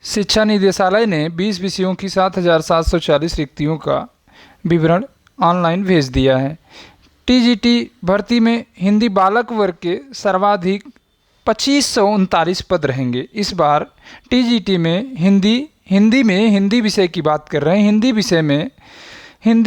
शिक्षा निदेशालय ने 20 विषयों की 7,740 रिक्तियों का विवरण ऑनलाइन भेज दिया है। टीजीटी भर्ती में हिंदी बालक वर्ग के सर्वाधिक 2539 पद रहेंगे। इस बार टीजीटी में हिंदी विषय की बात कर रहे हैं। हिंदी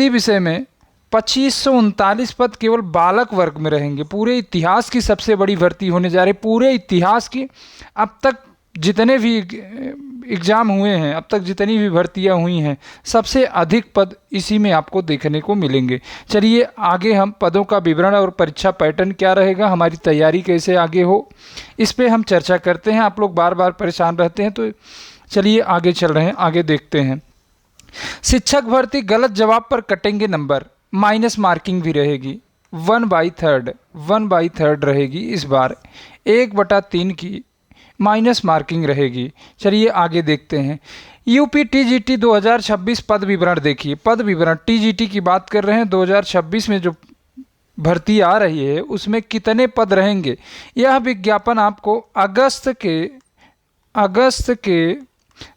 विषय में 2539 पद केवल बालक वर्ग में रहेंगे। पूरे इतिहास की सबसे बड़ी भर्ती होने जा रही है। पूरे इतिहास की अब तक जितने भी एग्ज़ाम हुए हैं, अब तक जितनी भी भर्तियां हुई हैं, सबसे अधिक पद इसी में आपको देखने को मिलेंगे। चलिए आगे हम पदों का विवरण और परीक्षा पैटर्न क्या रहेगा, हमारी तैयारी कैसे आगे हो, इस पे हम चर्चा करते हैं। आप लोग बार बार परेशान रहते हैं, तो चलिए आगे चल रहे हैं, आगे देखते हैं। शिक्षक भर्ती गलत जवाब पर कटेंगे नंबर, माइनस मार्किंग भी रहेगी। 1/3 रहेगी। इस बार 1/3 की माइनस मार्किंग रहेगी। चलिए आगे देखते हैं। यूपी टीजीटी 2026 पद विवरण देखिए। पद विवरण टीजीटी की बात कर रहे हैं। 2026 में जो भर्ती आ रही है उसमें कितने पद रहेंगे, यह विज्ञापन आपको अगस्त के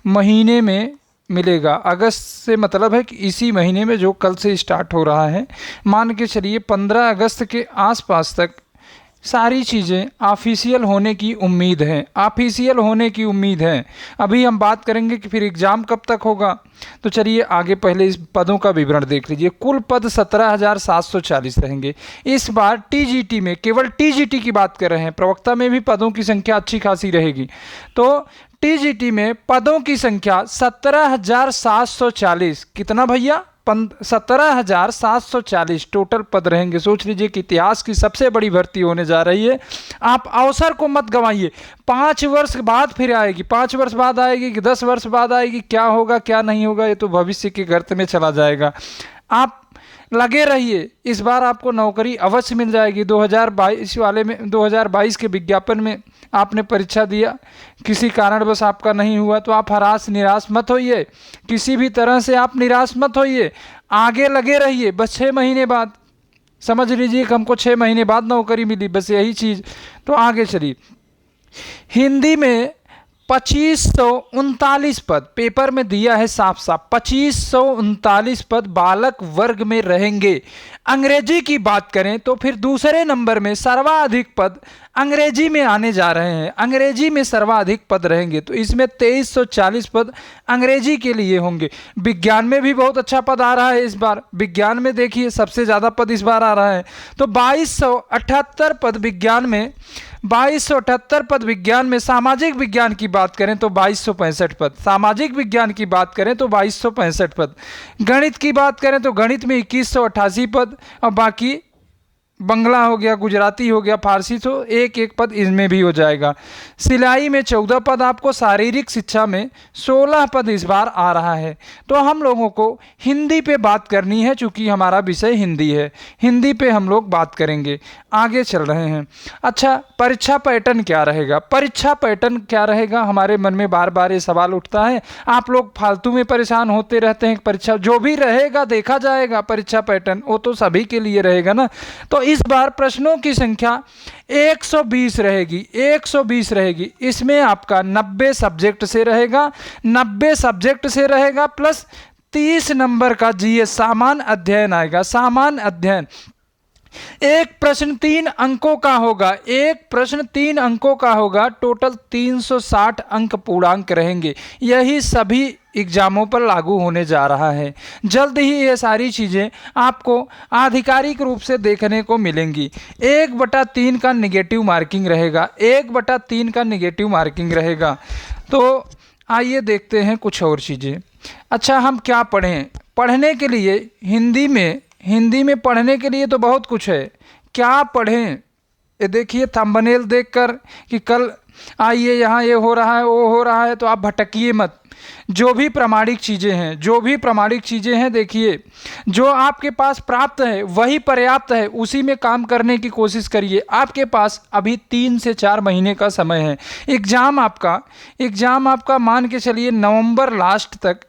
महीने में मिलेगा। अगस्त से मतलब है कि इसी महीने में, जो कल से स्टार्ट हो रहा है। मान के चलिए 15 अगस्त के आसपास तक सारी चीज़ें ऑफिशियल होने की उम्मीद है। अभी हम बात करेंगे कि फिर एग्ज़ाम कब तक होगा। तो चलिए आगे पहले इस पदों का विवरण देख लीजिए। कुल पद 17,740 रहेंगे। इस बार टीजीटी में, केवल टीजीटी की बात कर रहे हैं, प्रवक्ता में भी पदों की संख्या अच्छी खासी रहेगी। तो टीजीटी में पदों की संख्या 17,740, कितना भैया, 17,740 टोटल पद रहेंगे। सोच लीजिए कि इतिहास की सबसे बड़ी भर्ती होने जा रही है। आप अवसर को मत गंवाइए। 5 वर्ष बाद फिर आएगी, 5 वर्ष बाद आएगी कि 10 वर्ष बाद आएगी, क्या होगा क्या नहीं होगा ये तो भविष्य के गर्त में चला जाएगा। आप लगे रहिए, इस बार आपको नौकरी अवश्य मिल जाएगी। 2022 के विज्ञापन में आपने परीक्षा दिया, किसी कारणवश आपका नहीं हुआ तो आप निराश मत होइए। किसी भी तरह से आप निराश मत होइए, आगे लगे रहिए। बस 6 महीने बाद, समझ लीजिए कि हमको 6 महीने बाद नौकरी मिली, बस यही चीज़। तो आगे चलिए। हिंदी में 2539 पद, पेपर में दिया है साफ साफ, 2539 पद बालक वर्ग में रहेंगे। अंग्रेजी की बात करें तो फिर दूसरे नंबर में सर्वाधिक पद अंग्रेजी में आने जा रहे हैं। अंग्रेजी में सर्वाधिक पद रहेंगे, तो इसमें 2340 पद अंग्रेजी के लिए होंगे। विज्ञान में भी बहुत अच्छा पद आ रहा है इस बार। विज्ञान में देखिए सबसे ज़्यादा पद इस बार आ रहा है। तो 2278 पद विज्ञान में, 2278 पद विज्ञान में। सामाजिक विज्ञान की बात करें तो 2265 पद, सामाजिक विज्ञान की बात करें तो 2265 पद। गणित की बात करें तो गणित में 2188 पद, और बाकी बंगला हो गया, गुजराती हो गया, फारसी, तो एक एक पद इसमें भी हो जाएगा। सिलाई में 14 पद आपको, शारीरिक शिक्षा में 16 पद इस बार आ रहा है। तो हम लोगों को हिंदी पे बात करनी है, चूँकि हमारा विषय हिंदी है, हिंदी पे हम लोग बात करेंगे। आगे चल रहे हैं। अच्छा, परीक्षा पैटर्न क्या रहेगा, परीक्षा पैटर्न क्या रहेगा, हमारे मन में बार बार ये सवाल उठता है। आप लोग फालतू में परेशान होते रहते हैं। परीक्षा जो भी रहेगा देखा जाएगा, परीक्षा पैटर्न वो तो सभी के लिए रहेगा ना। तो इस बार प्रश्नों की संख्या 120 रहेगी, 120 रहेगी। इसमें आपका 90 सब्जेक्ट से रहेगा, 90 सब्जेक्ट से रहेगा, प्लस 30 नंबर का जीएस सामान्य अध्ययन आएगा। सामान्य अध्ययन एक प्रश्न 3 अंकों का होगा, एक प्रश्न 3 अंकों का होगा। टोटल 360 अंक पूर्णांक रहेंगे। यही सभी एग्जामों पर लागू होने जा रहा है। जल्द ही ये सारी चीज़ें आपको आधिकारिक रूप से देखने को मिलेंगी। 1/3 का नेगेटिव मार्किंग रहेगा, 1/3 का नेगेटिव मार्किंग रहेगा। तो आइए देखते हैं कुछ और चीज़ें। अच्छा, हम क्या पढ़ें, पढ़ने के लिए हिंदी में पढ़ने के लिए तो बहुत कुछ है। क्या पढ़ें, ये देखिए थंबनेल देखकर कि कल आइए यहाँ ये हो रहा है वो हो रहा है, तो आप भटकिए मत। जो भी प्रामाणिक चीज़ें हैं, देखिए जो आपके पास प्राप्त है वही पर्याप्त है, उसी में काम करने की कोशिश करिए। आपके पास अभी 3 से 4 महीने का समय है। एग्ज़ाम आपका मान के चलिए नवंबर लास्ट तक,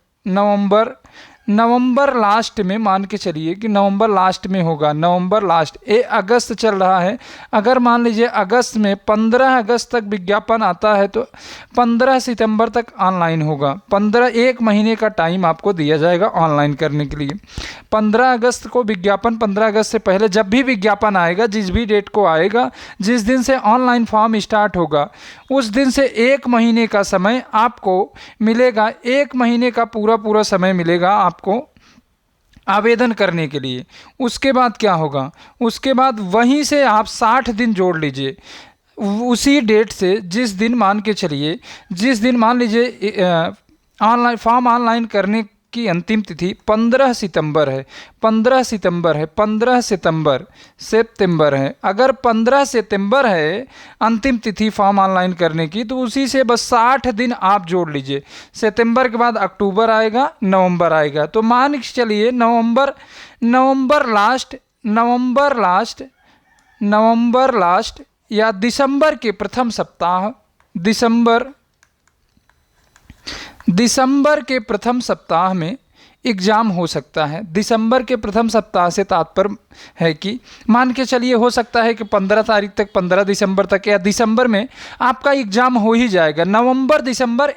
नवंबर लास्ट में, मान के चलिए कि नवंबर लास्ट में होगा, नवंबर लास्ट, अगस्त चल रहा है, अगर मान लीजिए अगस्त में 15 अगस्त तक विज्ञापन आता है तो 15 सितंबर तक ऑनलाइन होगा। 1 महीने का टाइम आपको दिया जाएगा ऑनलाइन करने के लिए। 15 अगस्त को विज्ञापन, 15 अगस्त से पहले जब भी विज्ञापन आएगा, जिस भी डेट को आएगा, जिस दिन से ऑनलाइन फॉर्म स्टार्ट होगा, उस दिन से 1 महीने का समय आपको मिलेगा। 1 महीने का पूरा समय मिलेगा आपको आवेदन करने के लिए। उसके बाद क्या होगा, उसके बाद वहीं से आप 60 दिन जोड़ लीजिए, उसी डेट से, जिस दिन मान के चलिए, जिस दिन मान लीजिए ऑनलाइन फॉर्म ऑनलाइन करने की अंतिम तिथि 15 सितंबर है, 15 सितंबर है, 15 सितंबर है। अगर 15 सितंबर है अंतिम तिथि फॉर्म ऑनलाइन करने की, तो उसी से बस 60 दिन आप जोड़ लीजिए। सितंबर के बाद अक्टूबर आएगा, नवंबर आएगा, तो मान के चलिए नवंबर लास्ट या दिसंबर के प्रथम सप्ताह, दिसंबर के प्रथम सप्ताह में एग्ज़ाम हो सकता है। दिसंबर के प्रथम सप्ताह से तात्पर्य है कि मान के चलिए हो सकता है कि 15 तारीख तक, 15 दिसंबर तक या दिसंबर में आपका एग्ज़ाम हो ही जाएगा। नवंबर दिसंबर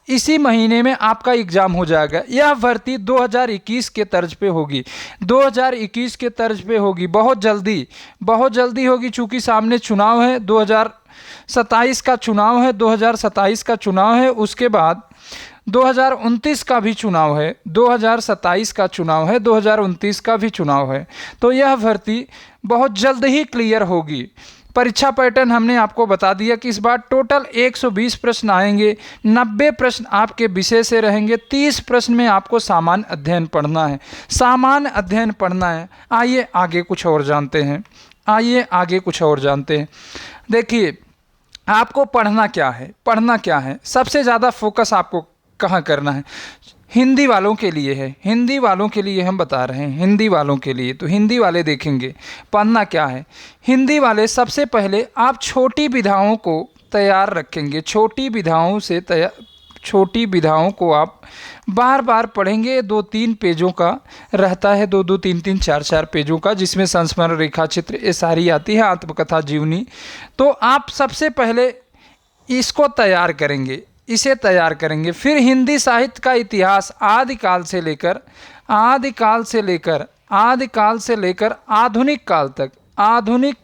इसी महीने में आपका एग्ज़ाम हो जाएगा। यह भर्ती 2021 के तर्ज पे होगी, 2021 के तर्ज पे होगी, बहुत जल्दी होगी, चूँकि सामने चुनाव है, 2027 का चुनाव है, 2027 का चुनाव है, उसके बाद 2029 का भी चुनाव है, 2027 का चुनाव है, 2029 का भी चुनाव है। तो यह भर्ती बहुत जल्द ही क्लियर होगी। परीक्षा पैटर्न हमने आपको बता दिया कि इस बार टोटल 120 प्रश्न आएंगे, 90 प्रश्न आपके विषय से रहेंगे, 30 प्रश्न में आपको सामान्य अध्ययन पढ़ना है। आइए आगे कुछ और जानते हैं। देखिए, आपको पढ़ना क्या है, सबसे ज़्यादा फोकस आपको कहाँ करना है। हिंदी वालों के लिए है, हिंदी वालों के लिए हम बता रहे हैं, हिंदी वालों के लिए। तो हिंदी वाले देखेंगे पढ़ना क्या है। हिंदी वाले सबसे पहले आप छोटी विधाओं को तैयार रखेंगे, छोटी विधाओं को आप बार बार पढ़ेंगे। 2-3 पेजों का रहता है, 2-2, 3-3, 4-4 पेजों का, जिसमें संस्मरण, रेखा चित्र ये सारी आती है, आत्मकथा, जीवनी। तो आप सबसे पहले इसको तैयार करेंगे, फिर हिंदी साहित्य का इतिहास आदिकाल से लेकर आधुनिक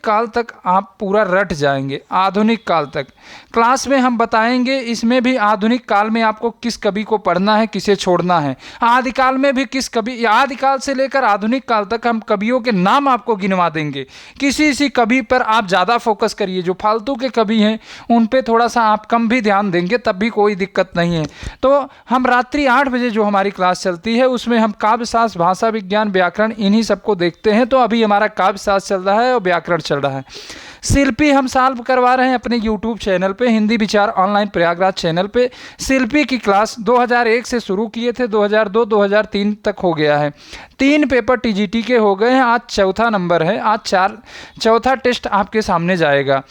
काल तक आप पूरा रट जाएंगे। आधुनिक काल तक क्लास में हम बताएंगे, इसमें भी आधुनिक काल में आपको किस कवि को पढ़ना है, किसे छोड़ना है। आदिकाल में भी किस कवि, आदिकाल से लेकर आधुनिक काल तक हम कवियों के नाम आपको गिनवा देंगे। किसी कवि पर आप ज़्यादा फोकस करिए, जो फालतू के कवि हैं उन पे थोड़ा सा आप कम भी ध्यान देंगे तब भी कोई दिक्कत नहीं है। तो हम रात्रि 8 बजे जो हमारी क्लास चलती है उसमें हम काव्यशास्त्र, भाषा विज्ञान, व्याकरण इन्हीं सबको देखते हैं। तो अभी हमारा काव्यशास्त्र चल रहा है और व्याकरण चल रहा है। शिल्पी हम सॉल्व करवा रहे हैं अपने यूट्यूब चैनल पे, हिंदी विचार ऑनलाइन प्रयागराज चैनल पे। शिल्पी की क्लास 2001 से शुरू किए थे, 2002, 2003 तक हो गया है। 3 पेपर टीजीटी के हो गए हैं, आज चौथा नंबर है, आज चौथा टेस्ट आपके सामने जाएगा।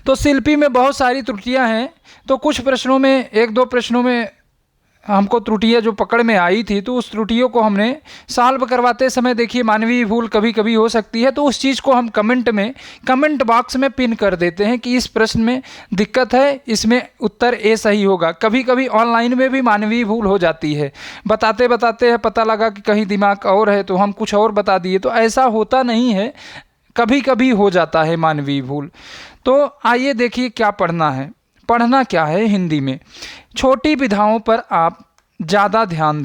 तो शिल्पी में बहुत सारी त्रुटियां हैं, तो कुछ प्रश्नों में, 1-2 प्रश्नों में हमको त्रुटियां जो पकड़ में आई थी, तो उस त्रुटियों को हमने सॉल्व करवाते समय, देखिए मानवीय भूल कभी कभी हो सकती है, तो उस चीज़ को हम कमेंट बॉक्स में पिन कर देते हैं कि इस प्रश्न में दिक्कत है, इसमें उत्तर ए सही होगा। कभी कभी ऑनलाइन में भी मानवीय भूल हो जाती है, बताते हैं पता लगा कि कहीं दिमाग और है तो हम कुछ और बता दिए, तो ऐसा होता नहीं है, कभी कभी हो जाता है मानवीय भूल। तो आइए देखिए क्या पढ़ना क्या है हिंदी में। छोटी विधाओं पर आप ज़्यादा ध्यान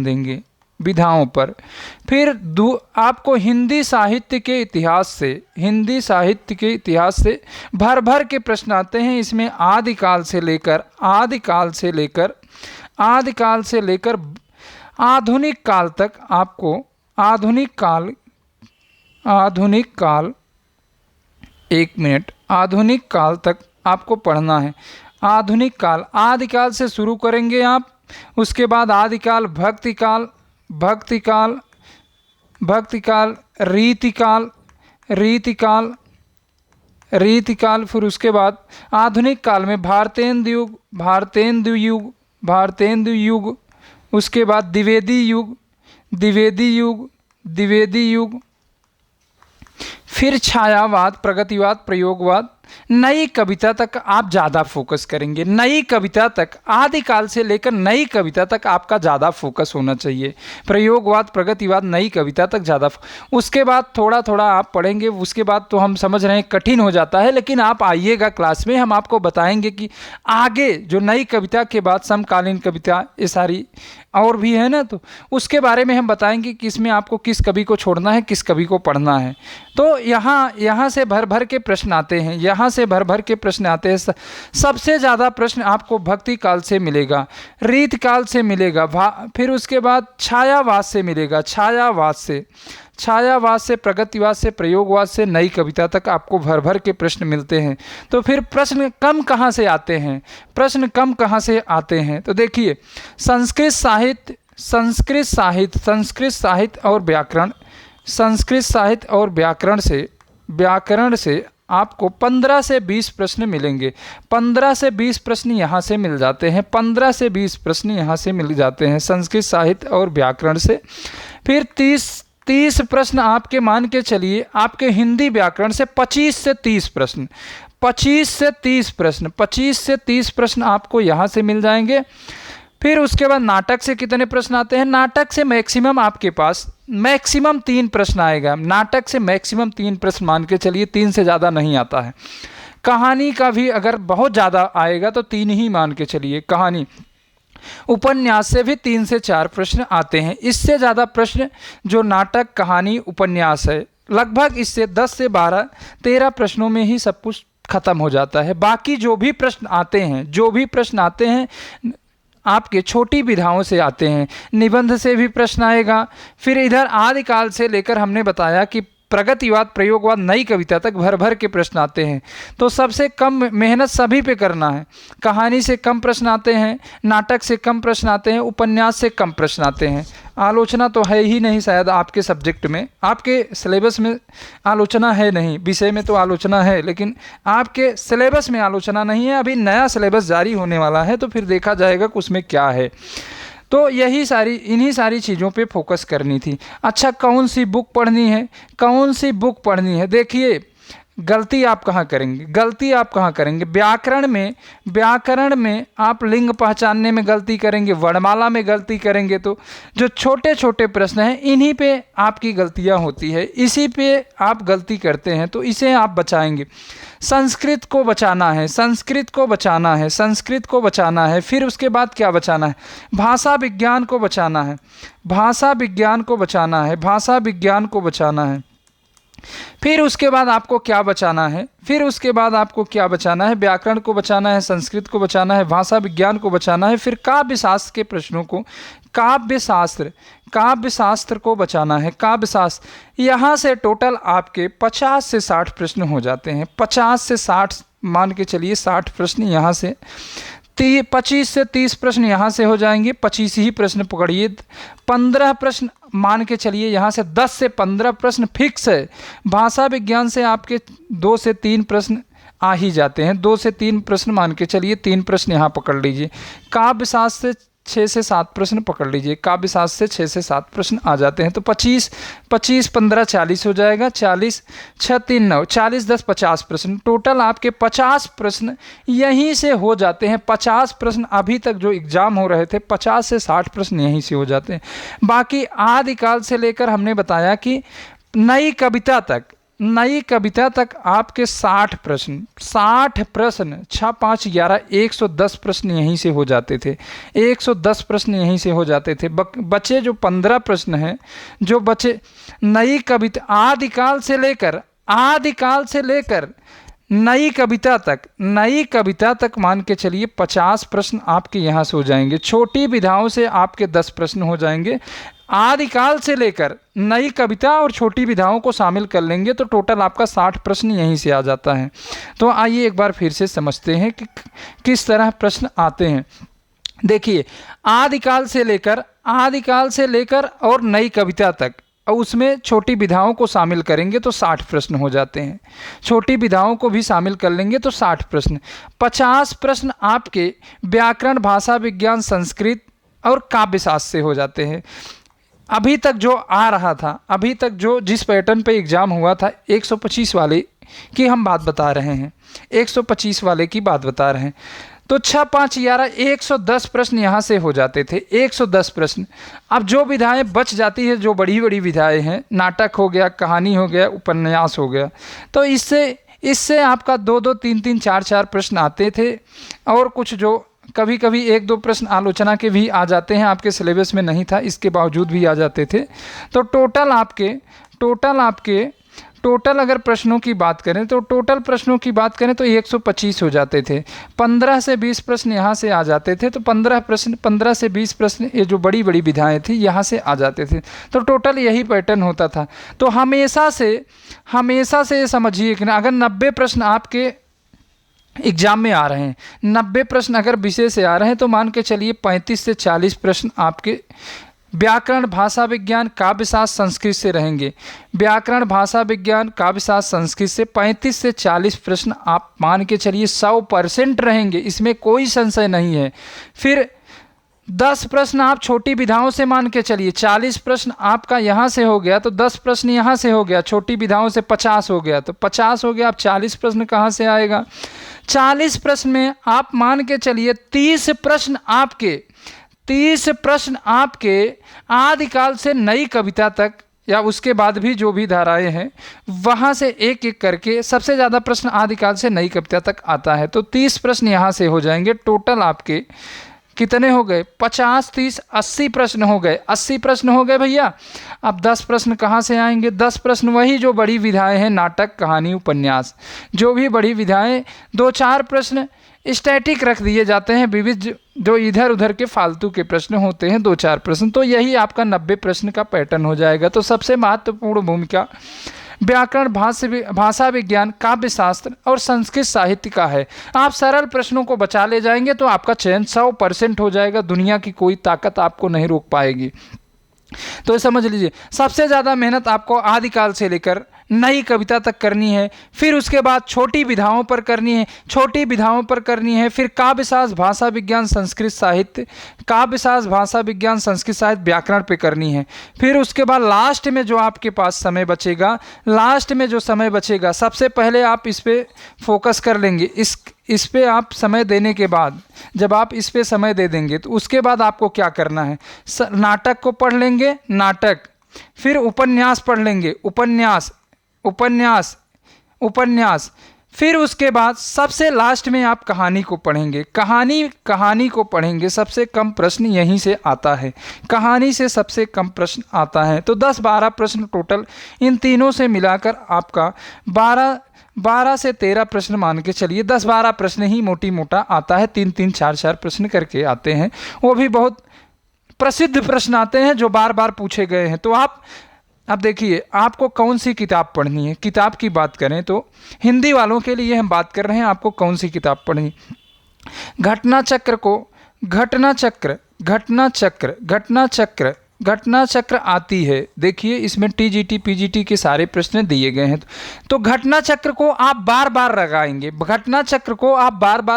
देंगे, विधाओं पर। फिर आपको हिंदी साहित्य के इतिहास से भर के प्रश्न आते हैं। इसमें आदिकाल से लेकर आधुनिक काल तक आपको आधुनिक काल तक आपको पढ़ना है। आदिकाल से शुरू करेंगे आप, उसके बाद आदिकाल, भक्तिकाल, रीतिकाल, रीतिकाल, फिर उसके बाद आधुनिक काल में भारतेंदु युग, उसके बाद द्विवेदी युग, फिर छायावाद, प्रगतिवाद, प्रयोगवाद, नई कविता तक आप ज़्यादा फोकस करेंगे। नई कविता तक, आदिकाल से लेकर नई कविता तक आपका ज़्यादा फोकस होना चाहिए। प्रयोगवाद, प्रगतिवाद, नई कविता तक ज़्यादा। उसके बाद थोड़ा थोड़ा आप पढ़ेंगे, उसके बाद तो हम समझ रहे हैं कठिन हो जाता है, लेकिन आप आइएगा क्लास में, हम आपको बताएंगे कि आगे जो नई कविता के बाद समकालीन कविता, ये सारी और भी है ना, तो उसके बारे में हम बताएंगे कि इसमें आपको किस कवि को छोड़ना है, किस कवि को पढ़ना है। तो यहाँ से भर भर के प्रश्न आते हैं, यहाँ से भर भर के प्रश्न आते हैं। सबसे ज़्यादा प्रश्न आपको भक्ति काल से मिलेगा, रीत काल से मिलेगा, फिर उसके बाद छायावाद से मिलेगा, छायावाद से, प्रगतिवाद से, प्रयोगवाद से, नई कविता तक आपको भर भर के प्रश्न मिलते हैं। तो फिर प्रश्न कम कहाँ से आते हैं? तो देखिए, संस्कृत साहित्य और व्याकरण से आपको 15 से 20 प्रश्न मिलेंगे। 15 से 20 प्रश्न यहाँ से मिल जाते हैं, 15 से 20 प्रश्न यहाँ से मिल जाते हैं संस्कृत साहित्य और व्याकरण से। फिर 30 प्रश्न आपके मान के चलिए, आपके हिंदी व्याकरण से 25 से 30 प्रश्न आपको यहाँ से मिल जाएंगे। फिर उसके बाद नाटक से कितने प्रश्न आते हैं? नाटक से मैक्सिमम आपके पास 3 प्रश्न आएगा। नाटक से मैक्सिमम 3 प्रश्न मान के चलिए, 3 से ज़्यादा नहीं आता है। कहानी का भी अगर बहुत ज़्यादा आएगा तो 3 ही मान के चलिए कहानी। उपन्यास से भी 3 से 4 प्रश्न आते हैं। इससे ज़्यादा प्रश्न जो नाटक, कहानी, उपन्यास है, लगभग इससे 10 से 12-13 प्रश्नों में ही सब कुछ खत्म हो जाता है। बाकी जो भी प्रश्न आते हैं आपके छोटी विधाओं से आते हैं, निबंध से भी प्रश्न आएगा। फिर इधर आदिकाल से लेकर हमने बताया कि प्रगतिवाद, प्रयोगवाद, नई कविता तक भर भर के प्रश्न आते हैं। तो सबसे कम मेहनत सभी पे करना है। कहानी से कम प्रश्न आते हैं, नाटक से कम प्रश्न आते हैं, उपन्यास से कम प्रश्न आते हैं। आलोचना तो है ही नहीं शायद आपके सब्जेक्ट में, आपके सिलेबस में आलोचना है नहीं। विषय में तो आलोचना है, लेकिन आपके सिलेबस में आलोचना नहीं है। अभी नया सिलेबस जारी होने वाला है, तो फिर देखा जाएगा कि उसमें क्या है। तो इन्हीं सारी चीज़ों पे फोकस करनी थी। अच्छा, कौन सी बुक पढ़नी है? देखिए, गलती आप कहाँ करेंगे? व्याकरण में आप लिंग पहचानने में गलती करेंगे, वर्णमाला में गलती करेंगे। तो जो छोटे छोटे प्रश्न हैं, इन्हीं पे आपकी गलतियाँ होती है, इसी पे आप गलती करते हैं, तो इसे आप बचाएंगे। संस्कृत को बचाना है। फिर उसके बाद क्या बचाना है? भाषा विज्ञान को बचाना है। फिर उसके बाद आपको क्या बचाना है? व्याकरण को बचाना है, संस्कृत को बचाना है, भाषा विज्ञान को बचाना है। फिर काव्यशास्त्र के प्रश्नों को, काव्यशास्त्र को बचाना है। यहाँ से टोटल आपके 50 से 60 प्रश्न हो जाते हैं। 50 से 60 मान के चलिए, 60 प्रश्न यहाँ से, 25 से 30 प्रश्न यहाँ से हो जाएंगे। 25 ही प्रश्न पकड़िए। 15 प्रश्न मान के चलिए, यहाँ से 10 से 15 प्रश्न फिक्स है। भाषा विज्ञान से आपके 2 से 3 प्रश्न आ ही जाते हैं। 2 से 3 प्रश्न मान के चलिए, 3 प्रश्न यहाँ पकड़ लीजिए। काव्यशास्त्र से 6 से 7 प्रश्न पकड़ लीजिए। काव्यशास्त्र से 6 से 7 प्रश्न आ जाते हैं। तो 25, 15, 40 हो जाएगा। 40, 6, 3, 9, 40, 10, 50 प्रश्न। टोटल आपके 50 प्रश्न यहीं से हो जाते हैं। 50 प्रश्न अभी तक जो एग्ज़ाम हो रहे थे, 50 से 60 प्रश्न यहीं से हो जाते हैं। बाकी आदिकाल से लेकर हमने बताया कि नई कविता तक आपके 60 प्रश्न, 6, 5, 11, 110 प्रश्न यहीं से हो जाते थे। 110 प्रश्न यहीं से हो जाते थे। बचे जो 15 प्रश्न हैं, जो बचे नई कविता, आदिकाल से लेकर नई कविता तक मान के चलिए 50 प्रश्न आपके यहाँ से हो जाएंगे। छोटी विधाओं से आपके 10 प्रश्न हो जाएंगे। आदिकाल से लेकर नई कविता और छोटी विधाओं को शामिल कर लेंगे तो टोटल आपका 60 प्रश्न यहीं से आ जाता है। तो आइए एक बार फिर से समझते हैं कि किस तरह प्रश्न आते हैं। देखिए, आदिकाल से लेकर और नई कविता तक और उसमें छोटी विधाओं को शामिल करेंगे तो 60 प्रश्न हो जाते हैं। छोटी विधाओं को भी शामिल कर लेंगे तो 60 प्रश्न। 50 प्रश्न आपके व्याकरण, भाषा विज्ञान, संस्कृत और काव्यशास्त्र से हो जाते हैं। अभी तक जो आ रहा था, अभी तक जो जिस पैटर्न पे एग्ज़ाम हुआ था 125 वाले की हम बात बता रहे हैं, 125 वाले की बात बता रहे हैं। तो 6 5 11 110 प्रश्न यहाँ से हो जाते थे, 110 प्रश्न। अब जो विधाएं बच जाती है, जो बड़ी बड़ी विधाएं हैं, नाटक हो गया, कहानी हो गया, उपन्यास हो गया, तो इससे आपका 2 3 3 4 4 प्रश्न आते थे। और कुछ जो कभी कभी 1 2 प्रश्न आलोचना के भी आ जाते हैं, आपके सिलेबस में नहीं था इसके बावजूद भी आ जाते थे। तो टोटल अगर प्रश्नों की बात करें तो टोटल प्रश्नों की बात करें तो 125 हो जाते थे। 15 से 20 प्रश्न यहाँ से आ जाते थे। तो 15 से 20 प्रश्न ये जो बड़ी बड़ी विधाएं थी यहाँ से आ जाते थे। तो टोटल यही पैटर्न होता था। तो हमेशा से ये समझिए कि अगर 90 प्रश्न आपके एग्जाम में आ रहे हैं, 90 प्रश्न अगर विषय से आ रहे हैं, तो मान के चलिए 35 से 40 प्रश्न आपके व्याकरण, भाषा विज्ञान, काव्यशास्त्र, संस्कृत से रहेंगे। व्याकरण, भाषा विज्ञान, काव्यशास्त्र, संस्कृत से 35 से 40 प्रश्न आप मान के चलिए 100% रहेंगे, इसमें कोई संशय नहीं है। फिर 10 प्रश्न आप छोटी विधाओं से मान के चलिए, 40 प्रश्न आपका यहाँ से हो गया, तो 10 प्रश्न यहाँ से हो गया, छोटी विधाओं से 50 हो गया, तो 50 हो गया। अब 40 प्रश्न कहाँ से आएगा? 40 प्रश्न में आप मान के चलिए 30 प्रश्न आपके आदिकाल से नई कविता तक या उसके बाद भी जो भी धाराएं हैं वहाँ से एक एक करके सबसे ज़्यादा प्रश्न आदिकाल से नई कविता तक आता है। तो 30 प्रश्न यहाँ से हो जाएंगे। टोटल आपके कितने हो गए? 50 30 80 प्रश्न हो गए। 80 प्रश्न हो गए भैया। अब 10 प्रश्न कहाँ से आएंगे? 10 प्रश्न वही जो बड़ी विधाएं हैं, नाटक, कहानी, उपन्यास, जो भी बड़ी विधाएं। 2-4 प्रश्न स्टैटिक रख दिए जाते हैं, विविध जो इधर उधर के फालतू के प्रश्न होते हैं, 2-4 प्रश्न। तो यही आपका 90 प्रश्न का पैटर्न हो जाएगा। तो सबसे महत्वपूर्ण भूमिका व्याकरण, भाषा विज्ञान, काव्यशास्त्र और संस्कृत साहित्य का है। आप सरल प्रश्नों को बचा ले जाएंगे तो आपका चयन 100% हो जाएगा। दुनिया की कोई ताकत आपको नहीं रोक पाएगी। तो समझ लीजिए, सबसे ज़्यादा मेहनत आपको आदिकाल से लेकर नई कविता तक करनी है। फिर उसके बाद छोटी विधाओं पर करनी है, फिर काव्यशास्त्र, भाषा विज्ञान, संस्कृत साहित्य, व्याकरण पे करनी है। फिर उसके बाद लास्ट में जो आपके पास समय बचेगा, सबसे पहले आप इस पे फोकस कर लेंगे। इस पे आप समय देने के बाद, जब आप इस पे समय दे देंगे तो उसके बाद आपको क्या करना है? नाटक को पढ़ लेंगे, नाटक, फिर उपन्यास पढ़ लेंगे, उपन्यास, फिर उसके बाद सबसे लास्ट में आप कहानी को पढ़ेंगे। कहानी को पढ़ेंगे। सबसे कम प्रश्न यहीं से आता है, कहानी से सबसे कम प्रश्न आता है। तो 10-12 प्रश्न टोटल इन तीनों से मिलाकर आपका 12 से 13 प्रश्न मान के चलिए। 10-12 प्रश्न ही मोटा आता है, 3-3 4-4 प्रश्न करके आते हैं। वो भी बहुत प्रसिद्ध प्रश्न आते हैं जो बार बार पूछे गए हैं। तो आप अब देखिए, आपको कौन सी किताब पढ़नी है। किताब की बात करें तो हिंदी वालों के लिए हम बात कर रहे हैं, आपको कौन सी किताब पढ़नी। घटना चक्र आती है। देखिए, इसमें टीजीटी पीजीटी के सारे प्रश्न दिए गए हैं। तो घटना चक्र को आप बार बार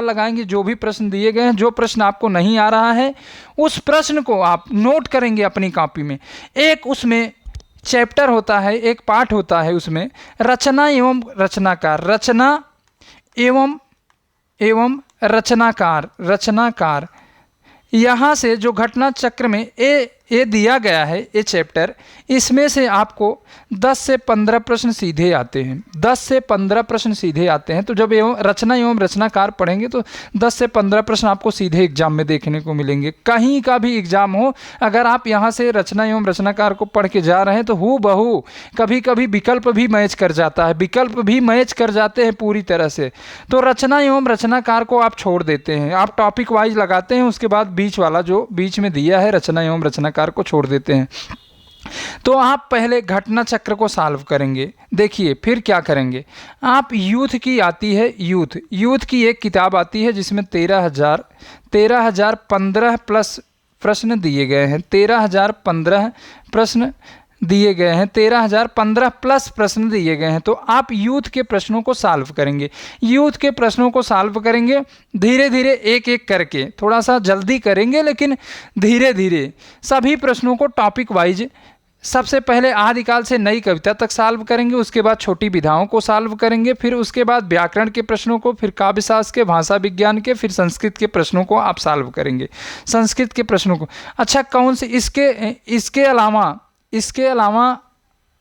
लगाएंगे। जो भी प्रश्न दिए गए हैं, जो प्रश्न आपको नहीं आ रहा है उस प्रश्न को आप नोट करेंगे अपनी कॉपी में। एक उसमें चैप्टर होता है, एक पार्ट होता है, उसमें रचना एवं रचनाकार। यहाँ से जो घटना चक्र में ये दिया गया है, ये चैप्टर, इसमें से आपको 10 से 15 प्रश्न सीधे आते हैं। 10 से 15 प्रश्न सीधे आते हैं। तो जब रचना एवं रचनाकार पढ़ेंगे तो 10 से 15 प्रश्न आपको सीधे एग्जाम में देखने को मिलेंगे। कहीं का भी एग्जाम हो, अगर आप यहाँ से रचना एवं रचनाकार को पढ़ के जा रहे हैं तो हूबहू कभी कभी विकल्प भी मैच कर जाते हैं पूरी तरह से। तो रचना एवं रचनाकार को आप छोड़ देते हैं, आप टॉपिक वाइज लगाते हैं। उसके बाद बीच वाला जो बीच में दिया है रचना एवं रचनाकार को छोड़ देते हैं। तो आप पहले घटना चक्र को सॉल्व करेंगे। देखिए, फिर क्या करेंगे आप, यूथ की आती है, यूथ की एक किताब आती है जिसमें 13,015 प्लस प्रश्न दिए गए हैं। 13,015 प्रश्न दिए गए हैं, 13,015 प्लस प्रश्न दिए गए हैं। तो आप यूथ के प्रश्नों को सॉल्व करेंगे, यूथ के प्रश्नों को सॉल्व करेंगे धीरे धीरे, एक एक करके, थोड़ा सा जल्दी करेंगे लेकिन धीरे धीरे सभी प्रश्नों को टॉपिक वाइज। सबसे पहले आदिकाल से नई कविता तक सॉल्व करेंगे, उसके बाद छोटी विधाओं को सॉल्व करेंगे, फिर उसके बाद व्याकरण के प्रश्नों को, फिर काव्यशास्त्र के, भाषा विज्ञान के, फिर संस्कृत के प्रश्नों को आप सॉल्व करेंगे, संस्कृत के प्रश्नों को। अच्छा, कौन से इसके अलावा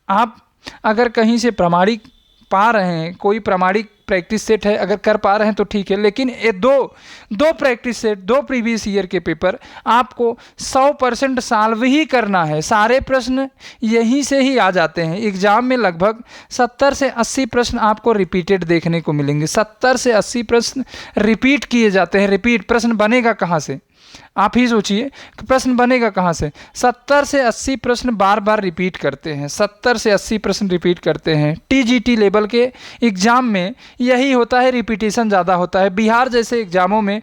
आप अगर कहीं से प्रमाणिक पा रहे हैं, कोई प्रमाणिक प्रैक्टिस सेट है अगर कर पा रहे हैं तो ठीक है, लेकिन ये दो प्रैक्टिस सेट, 2 प्रीवियस ईयर के पेपर आपको 100% सॉल्व ही करना है। सारे प्रश्न यहीं से ही आ जाते हैं। एग्जाम में लगभग 70 से 80 प्रश्न आपको रिपीटेड देखने को मिलेंगे। 70 से 80 प्रश्न रिपीट किए जाते हैं। रिपीट प्रश्न बनेगा कहाँ से, आप ही सोचिए, प्रश्न बनेगा कहाँ से। 70 से 80 प्रश्न बार बार रिपीट करते हैं, 70 से 80 प्रश्न रिपीट करते हैं। टीजीटी लेवल के एग्ज़ाम में यही होता है, रिपीटेशन ज़्यादा होता है। बिहार जैसे एग्ज़ामों में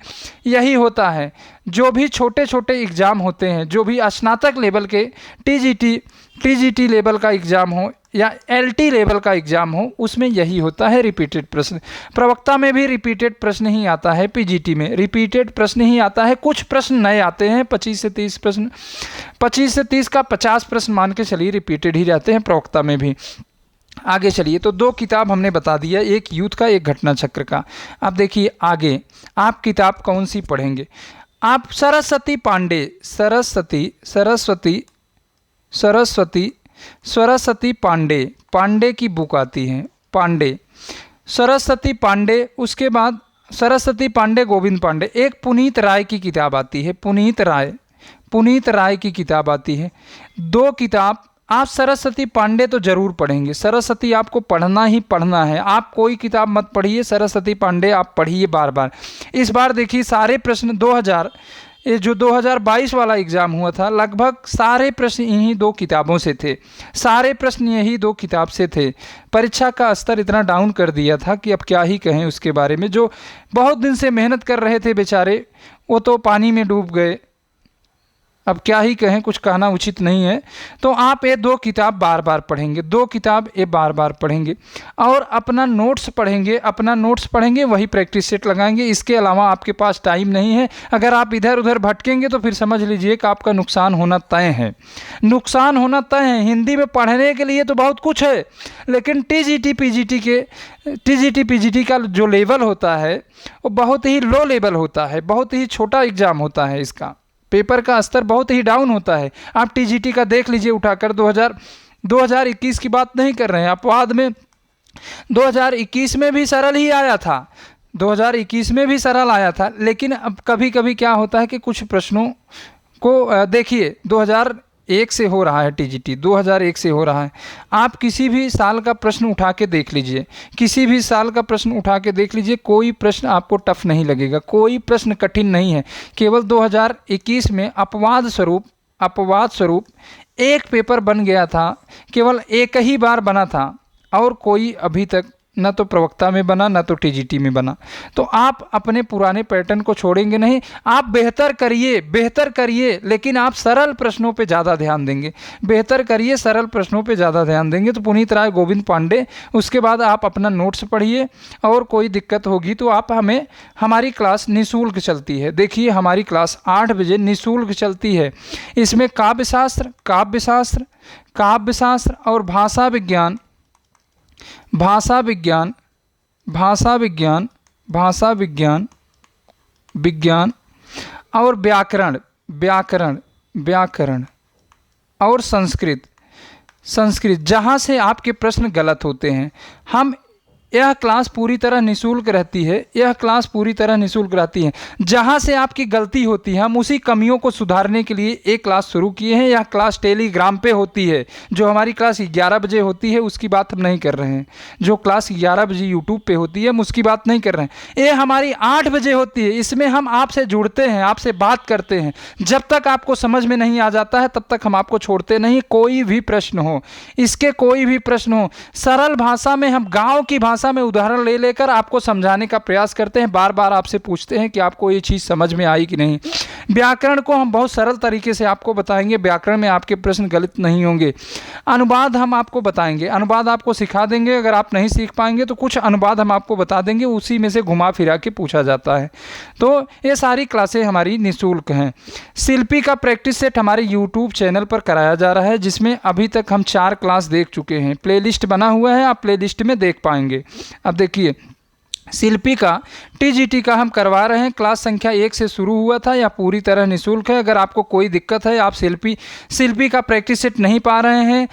यही होता है। जो भी छोटे छोटे एग्ज़ाम होते हैं, जो भी स्नातक लेवल के टीजीटी लेवल का एग्ज़ाम हो या एलटी लेवल का एग्ज़ाम हो, उसमें यही होता है, रिपीटेड प्रश्न। प्रवक्ता में भी रिपीटेड प्रश्न ही आता है, पीजीटी में रिपीटेड प्रश्न ही आता है। कुछ प्रश्न नए आते हैं, 25 से 30 प्रश्न, 25 से 30 का 50 प्रश्न मान के चलिए रिपीटेड ही रहते हैं प्रवक्ता में भी। आगे चलिए, तो 2 किताब हमने बता दिया, एक यूथ का, एक घटना चक्र का। अब देखिए आगे आप किताब कौन सी पढ़ेंगे। आप सरस्वती पांडे, सरस्वती पांडे की बुक आती है, सरस्वती पांडे। उसके बाद सरस्वती पांडे, गोविंद पांडे। एक पुनीत राय की किताब आती है, पुनीत राय की किताब आती है। 2 किताब आप सरस्वती पांडे तो जरूर पढ़ेंगे, सरस्वती आपको पढ़ना ही पढ़ना है। आप कोई किताब मत पढ़िए, सरस्वती पांडे आप पढ़िए बार बार। इस बार देखिए सारे प्रश्न 2022 वाला एग्ज़ाम हुआ था, लगभग सारे प्रश्न इन्हीं 2 किताबों से थे, सारे प्रश्न यही 2 किताब से थे। परीक्षा का स्तर इतना डाउन कर दिया था कि अब क्या ही कहें उसके बारे में। जो बहुत दिन से मेहनत कर रहे थे बेचारे, वो तो पानी में डूब गए। अब क्या ही कहें, कुछ कहना उचित नहीं है। तो आप ये 2 किताब बार बार पढ़ेंगे, 2 किताब ये बार बार पढ़ेंगे और अपना नोट्स पढ़ेंगे, वही प्रैक्टिस सेट लगाएंगे। इसके अलावा आपके पास टाइम नहीं है। अगर आप इधर उधर भटकेंगे तो फिर समझ लीजिए कि आपका नुकसान होना तय है, नुकसान होना तय है। हिंदी में पढ़ने के लिए तो बहुत कुछ है, लेकिन टीजीटी पीजीटी का जो लेवल होता है वो बहुत ही लो लेवल होता है, बहुत ही छोटा एग्ज़ाम होता है, इसका पेपर का स्तर बहुत ही डाउन होता है। आप टीजीटी का देख लीजिए उठाकर, 2021 की बात नहीं कर रहे हैं, अपवाद में 2021 में भी सरल ही आया था, 2021 में भी सरल आया था। लेकिन अब कभी कभी क्या होता है कि कुछ प्रश्नों को देखिए 2001 से हो रहा है, टीजीटी 2001 से हो रहा है। आप किसी भी साल का प्रश्न उठा के देख लीजिए, किसी भी साल का प्रश्न उठा के देख लीजिए, कोई प्रश्न आपको टफ नहीं लगेगा, कोई प्रश्न कठिन नहीं है। केवल 2021 में अपवाद स्वरूप एक पेपर बन गया था, केवल एक ही बार बना था, और कोई अभी तक न तो प्रवक्ता में बना न तो टीजीटी में बना। तो आप अपने पुराने पैटर्न को छोड़ेंगे नहीं, आप बेहतर करिए, लेकिन आप सरल प्रश्नों पे ज़्यादा ध्यान देंगे, बेहतर करिए, सरल प्रश्नों पे ज़्यादा ध्यान देंगे। तो पुनीत राय, गोविंद पांडे, उसके बाद आप अपना नोट्स पढ़िए, और कोई दिक्कत होगी तो आप हमारी क्लास निःशुल्क चलती है। देखिए हमारी क्लास 8 बजे निःशुल्क चलती है। इसमें काव्यशास्त्र और भाषा विज्ञान और व्याकरण और संस्कृत, जहाँ से आपके प्रश्न गलत होते हैं। यह क्लास पूरी तरह निःशुल्क रहती है, जहाँ से आपकी गलती होती है हम उसी कमियों को सुधारने के लिए एक क्लास शुरू किए हैं। यह क्लास टेलीग्राम पे होती है। जो हमारी क्लास 11 बजे होती है उसकी बात हम नहीं कर रहे हैं, जो क्लास 11 बजे यूट्यूब पे होती है हम उसकी बात नहीं कर रहे हैं। ये हमारी 8 बजे होती है, इसमें हम आपसे जुड़ते हैं, आपसे बात करते हैं। जब तक आपको समझ में नहीं आ जाता है तब तक हम आपको छोड़ते नहीं। कोई भी प्रश्न हो, सरल भाषा में, हम गाँव की भाषा में उदाहरण ले लेकर आपको समझाने का प्रयास करते हैं। बार बार आपसे पूछते हैं कि आपको ये चीज़ समझ में आई कि नहीं। व्याकरण को हम बहुत सरल तरीके से आपको बताएंगे, व्याकरण में आपके प्रश्न गलत नहीं होंगे। अनुवाद हम आपको बताएंगे, अनुवाद आपको सिखा देंगे। अगर आप नहीं सीख पाएंगे तो कुछ अनुवाद हम आपको बता देंगे, उसी में से घुमा फिरा के पूछा जाता है। तो ये सारी क्लासें हमारी निःशुल्क हैं। शिल्पी का प्रैक्टिस सेट हमारे यूट्यूब चैनल पर कराया जा रहा है, जिसमें अभी तक हम 4 क्लास देख चुके हैं। प्लेलिस्ट बना हुआ है, आप प्लेलिस्ट में देख पाएंगे। अब देखिए, शिल्पी का टीजीटी का हम करवा रहे हैं। क्लास संख्या 1 से शुरू हुआ था, या पूरी तरह निःशुल्क है। अगर आपको कोई दिक्कत है, आप शिल्पी का प्रैक्टिस सेट नहीं पा रहे हैं,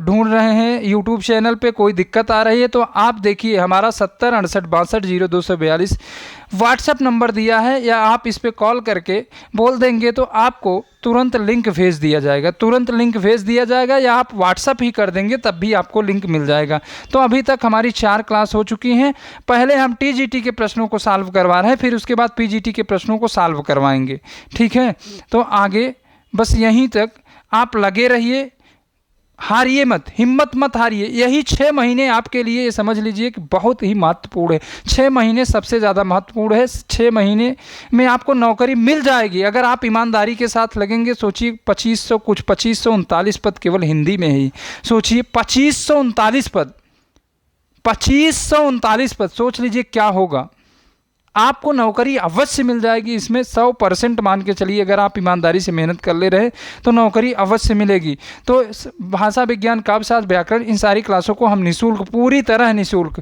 ढूंढ रहे हैं यूट्यूब चैनल पे, कोई दिक्कत आ रही है, तो आप देखिए हमारा 70 68 62 0242 व्हाट्सएप नंबर दिया है, या आप इस पर कॉल करके बोल देंगे तो आपको तुरंत लिंक भेज दिया जाएगा। तुरंत लिंक भेज दिया जाएगा, या आप व्हाट्सएप ही कर देंगे तब भी आपको लिंक मिल जाएगा। तो अभी तक हमारी 4 क्लास हो चुकी हैं। पहले हम टीजीटी के प्रश्नों को सॉल्व करवा रहे हैं, फिर उसके बाद पीजीटी के प्रश्नों को सॉल्व करवाएंगे। ठीक है, तो आगे बस यहीं तक आप लगे रहिए, हारिए मत, हिम्मत मत हारिए। यही 6 महीने आपके लिए, ये समझ लीजिए कि बहुत ही महत्वपूर्ण है। 6 महीने सबसे ज़्यादा महत्वपूर्ण है। 6 महीने में आपको नौकरी मिल जाएगी अगर आप ईमानदारी के साथ लगेंगे। सोचिए 2539 पद केवल हिंदी में ही। सोचिए 2539 पद, 2539 पद, सोच लीजिए क्या होगा। आपको नौकरी अवश्य मिल जाएगी, इसमें 100% मान के चलिए। अगर आप ईमानदारी से मेहनत कर ले रहे तो नौकरी अवश्य मिलेगी। तो भाषा विज्ञान, काव्यशास्त्र, व्याकरण, इन सारी क्लासों को हम निःशुल्क, पूरी तरह निःशुल्क,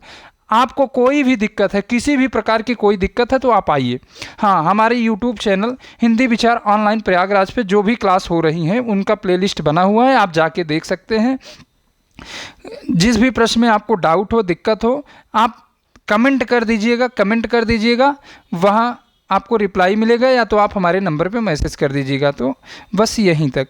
आपको कोई भी दिक्कत है, किसी भी प्रकार की कोई दिक्कत है तो आप आइए। हाँ, हमारे यूट्यूब चैनल हिंदी विचार ऑनलाइन प्रयागराज पे जो भी क्लास हो रही हैं उनका प्लेलिस्ट बना हुआ है, आप जाके देख सकते हैं। जिस भी प्रश्न में आपको डाउट हो, दिक्कत हो, आप कमेंट कर दीजिएगा, वहाँ आपको रिप्लाई मिलेगा, या तो आप हमारे नंबर पे मैसेज कर दीजिएगा। तो बस यहीं तक।